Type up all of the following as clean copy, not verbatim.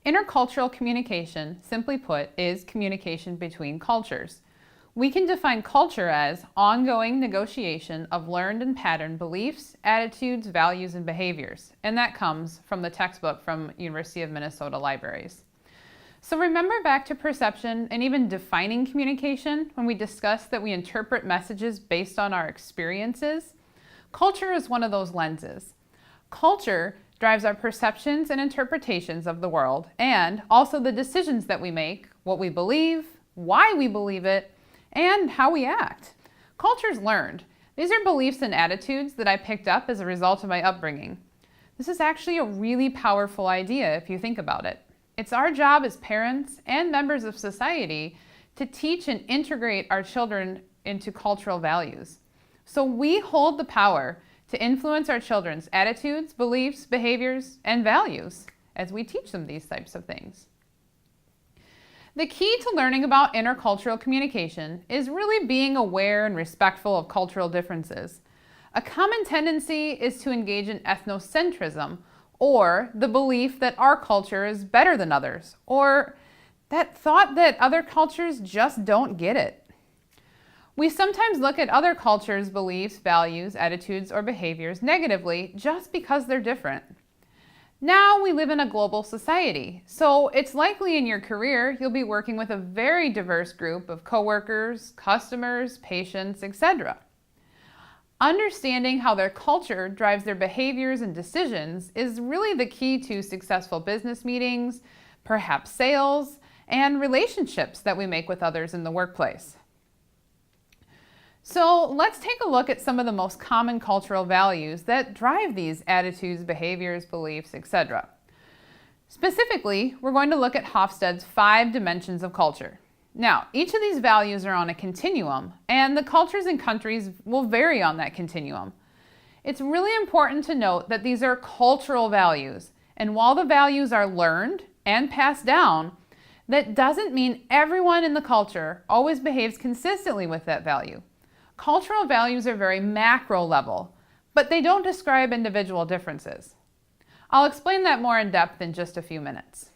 Intercultural communication, simply put, is communication between cultures. We can define culture as ongoing negotiation of learned and patterned beliefs, attitudes, values, and behaviors. And that comes from the textbook from University of Minnesota Libraries. So remember back to perception and even defining communication when we discussed that we interpret messages based on our experiences? Culture is one of those lenses. Culture drives our perceptions and interpretations of the world and also the decisions that we make, what we believe, why we believe it, and how we act. Culture's learned. These are beliefs and attitudes that I picked up as a result of my upbringing. This is actually a really powerful idea if you think about it. It's our job as parents and members of society to teach and integrate our children into cultural values. So we hold the power to influence our children's attitudes, beliefs, behaviors, and values as we teach them these types of things. The key to learning about intercultural communication is really being aware and respectful of cultural differences. A common tendency is to engage in ethnocentrism, or the belief that our culture is better than others, or that thought that other cultures just don't get it. We sometimes look at other cultures' beliefs, values, attitudes, or behaviors negatively just because they're different. Now we live in a global society, so it's likely in your career you'll be working with a very diverse group of coworkers, customers, patients, etc. Understanding how their culture drives their behaviors and decisions is really the key to successful business meetings, perhaps sales, and relationships that we make with others in the workplace. So let's take a look at some of the most common cultural values that drive these attitudes, behaviors, beliefs, etc. Specifically, we're going to look at Hofstede's 5 dimensions of culture. Now, each of these values are on a continuum, and the cultures and countries will vary on that continuum. It's really important to note that these are cultural values, and while the values are learned and passed down, that doesn't mean everyone in the culture always behaves consistently with that value. Cultural values are very macro level, but they don't describe individual differences. I'll explain that more in depth in just a few minutes.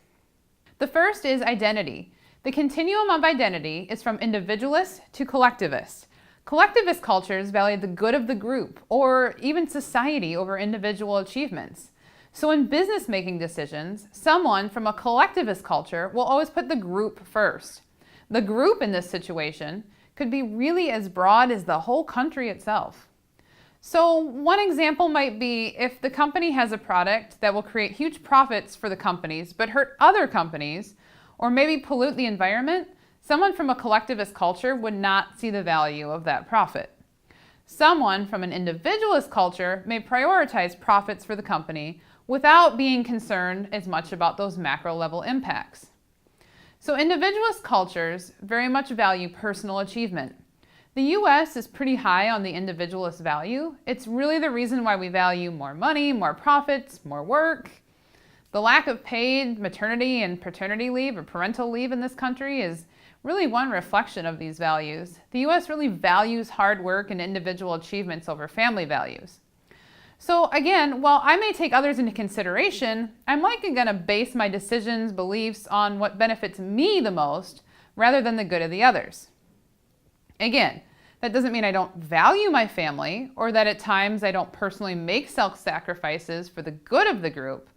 The first is identity. The continuum of identity is from individualist to collectivist. Collectivist cultures value the good of the group or even society over individual achievements. So in business making decisions, someone from a collectivist culture will always put the group first. The group in this situation could be really as broad as the whole country itself. So one example might be if the company has a product that will create huge profits for the companies but hurt other companies, or maybe pollute the environment, someone from a collectivist culture would not see the value of that profit. Someone from an individualist culture may prioritize profits for the company without being concerned as much about those macro level impacts. So individualist cultures very much value personal achievement. The US is pretty high on the individualist value. It's really the reason why we value more money, more profits, more work. The lack of paid maternity and paternity leave or parental leave in this country is really one reflection of these values. The US really values hard work and individual achievements over family values. So again, while I may take others into consideration, I'm likely going to base my decisions, beliefs on what benefits me the most rather than the good of the others. Again, that doesn't mean I don't value my family or that at times I don't personally make self-sacrifices for the good of the group.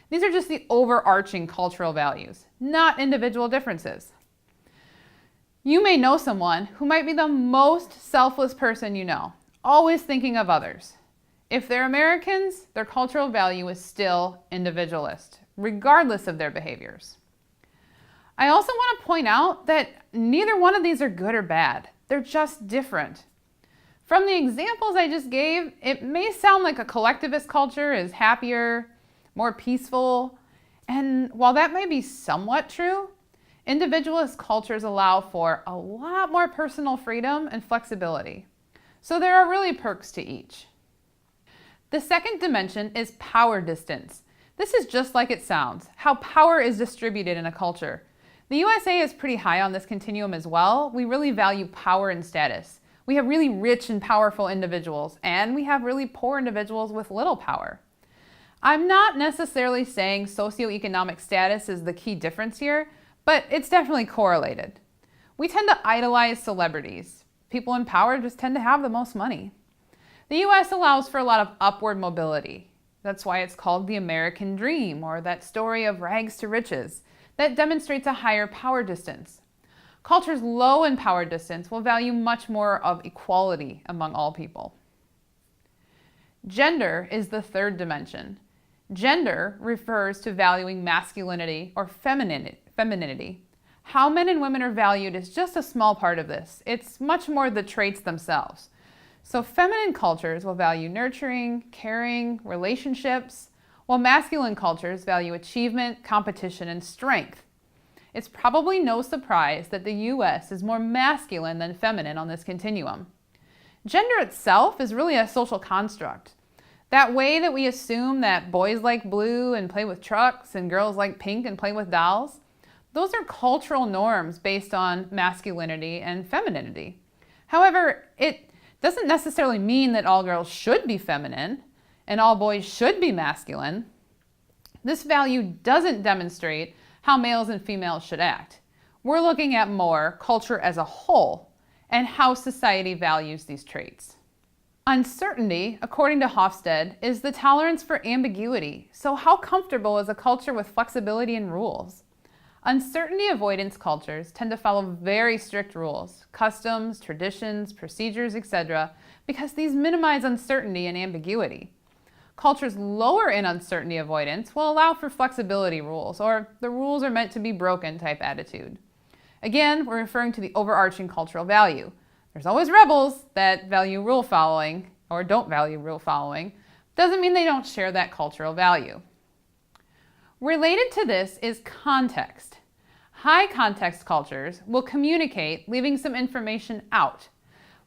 These are just the overarching cultural values, not individual differences. You may know someone who might be the most selfless person you know, always thinking of others. If they're Americans, their cultural value is still individualist, regardless of their behaviors. I also want to point out that neither one of these are good or bad. They're just different. From the examples I just gave, it may sound like a collectivist culture is happier, more peaceful, and while that may be somewhat true, individualist cultures allow for a lot more personal freedom and flexibility. So there are really perks to each. The second dimension is power distance. This is just like it sounds, how power is distributed in a culture. The USA is pretty high on this continuum as well. We really value power and status. We have really rich and powerful individuals, and we have really poor individuals with little power. I'm not necessarily saying socioeconomic status is the key difference here, but it's definitely correlated. We tend to idolize celebrities. People in power just tend to have the most money. The US allows for a lot of upward mobility. That's why it's called the American dream, or that story of rags to riches, that demonstrates a higher power distance. Cultures low in power distance will value much more of equality among all people. Gender is the third dimension. Gender refers to valuing masculinity or femininity. How men and women are valued is just a small part of this. It's much more the traits themselves. So feminine cultures will value nurturing, caring, relationships, while masculine cultures value achievement, competition, and strength. It's probably no surprise that the US is more masculine than feminine on this continuum. Gender itself is really a social construct. That way that we assume that boys like blue and play with trucks and girls like pink and play with dolls, those are cultural norms based on masculinity and femininity. However, it doesn't necessarily mean that all girls should be feminine and all boys should be masculine. This value doesn't demonstrate how males and females should act. We're looking at more culture as a whole and how society values these traits. Uncertainty, according to Hofstede, is the tolerance for ambiguity. So how comfortable is a culture with flexibility and rules? Uncertainty avoidance cultures tend to follow very strict rules, customs, traditions, procedures, etc., because these minimize uncertainty and ambiguity. Cultures lower in uncertainty avoidance will allow for flexibility rules, or the rules are meant to be broken type attitude. Again, we're referring to the overarching cultural value. There's always rebels that value rule following or don't value rule following. Doesn't mean they don't share that cultural value. Related to this is context. High context cultures will communicate, leaving some information out,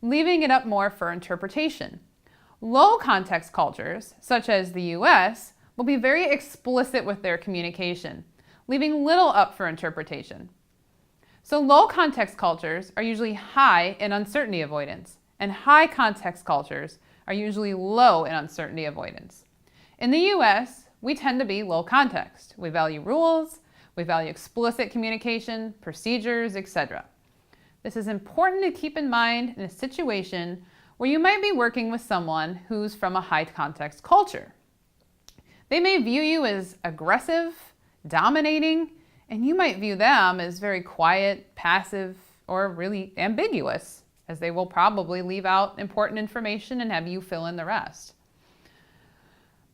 leaving it up more for interpretation. Low context cultures, such as the US, will be very explicit with their communication, leaving little up for interpretation. So low context cultures are usually high in uncertainty avoidance, and high context cultures are usually low in uncertainty avoidance. In the US, we tend to be low context. We value rules, we value explicit communication, procedures, etc. This is important to keep in mind in a situation where you might be working with someone who's from a high context culture. They may view you as aggressive, dominating, and you might view them as very quiet, passive, or really ambiguous, as they will probably leave out important information and have you fill in the rest.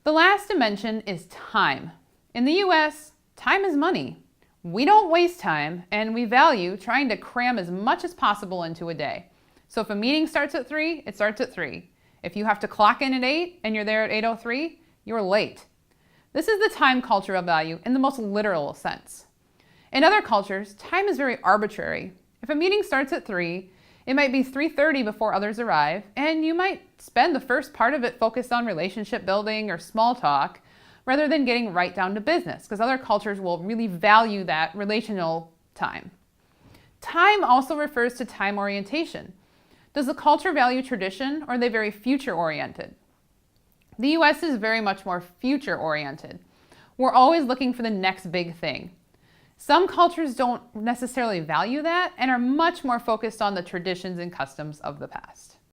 The last dimension is time. In the US, time is money. We don't waste time, and we value trying to cram as much as possible into a day. So if a meeting starts at 3, it starts at 3. If you have to clock in at 8 and you're there at 8:03, you're late. This is the time cultural value in the most literal sense. In other cultures, time is very arbitrary. If a meeting starts at 3, it might be 3:30 before others arrive, and you might spend the first part of it focused on relationship building or small talk, rather than getting right down to business, because other cultures will really value that relational time. Time also refers to time orientation. Does the culture value tradition, or are they very future-oriented? The US is very much more future-oriented. We're always looking for the next big thing. Some cultures don't necessarily value that and are much more focused on the traditions and customs of the past.